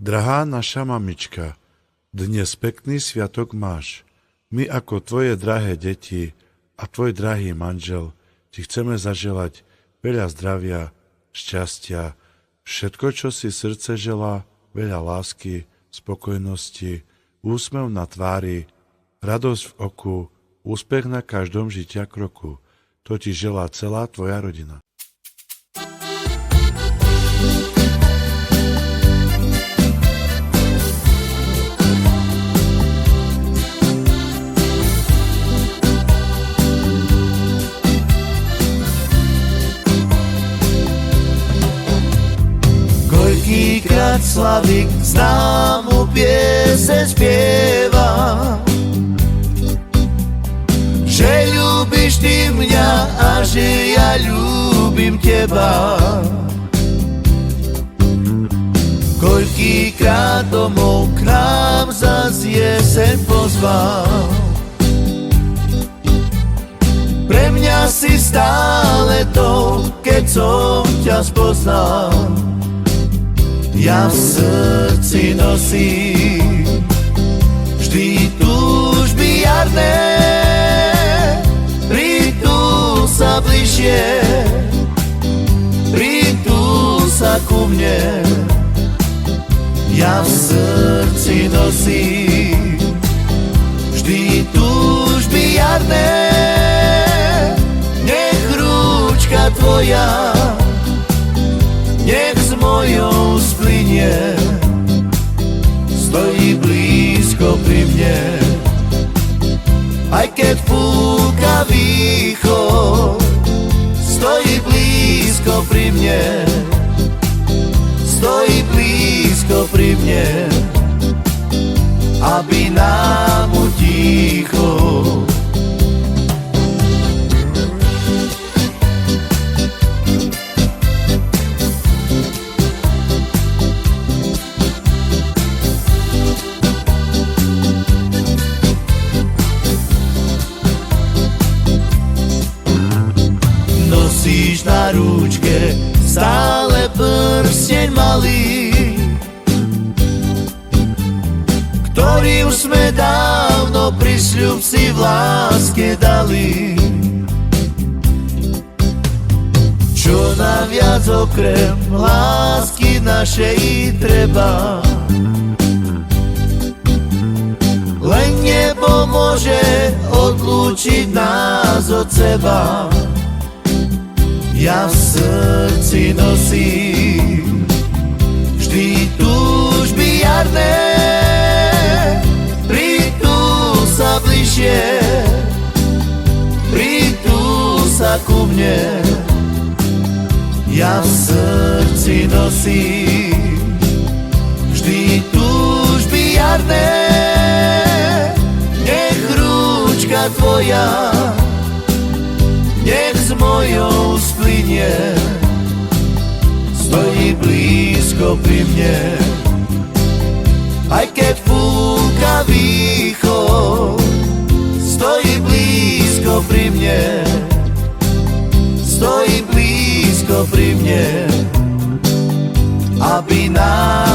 Drahá naša mamička, dnes pekný sviatok máš. My ako tvoje drahé deti a tvoj drahý manžel ti chceme zaželať veľa zdravia, šťastia, všetko, čo si srdce želá, veľa lásky, spokojnosti, úsmev na tvári, radosť v oku, úspech na každom žitia kroku. To ti želá celá tvoja rodina. Koľkýkrát Slavik známu pieseň spieva, že ľúbiš ty mňa a že ja ľúbim teba. Koľkýkrát domov k nám zas jeseň pozval, pre mňa si stále to, keď som ťa spoznal. Ja v srdci nosím vždy túžby jarné, pritúľ sa bližšie, pritúľ sa ku mne. Ja v srdci nosím vždy túžby jarné, nech rúčka tvoja nech s mojou splynie, stojí blízko pri mne. Aj keď fúka východ, stojí blízko pri mne, stojí blízko pri mne, aby nám utichol. Nosíš na rúčke stále prsteň malý, ktorý už sme dávno pri sľub si v láske dali. Čo nám viac okrem lásky našej treba, len nebo môže odlúčiť nás od seba. Ja v srdci nosím vždy túžby jarné, pritúľ sa bližšie, pritúľ sa ku mne. Ja v srdci nosím vždy túžby jarné, nech rúčka tvoja nech s mojou splynie, stojí blízko pri mne. Aj keď fúka východ, stojí blízko pri mne, stojí blízko pri mne, aby nám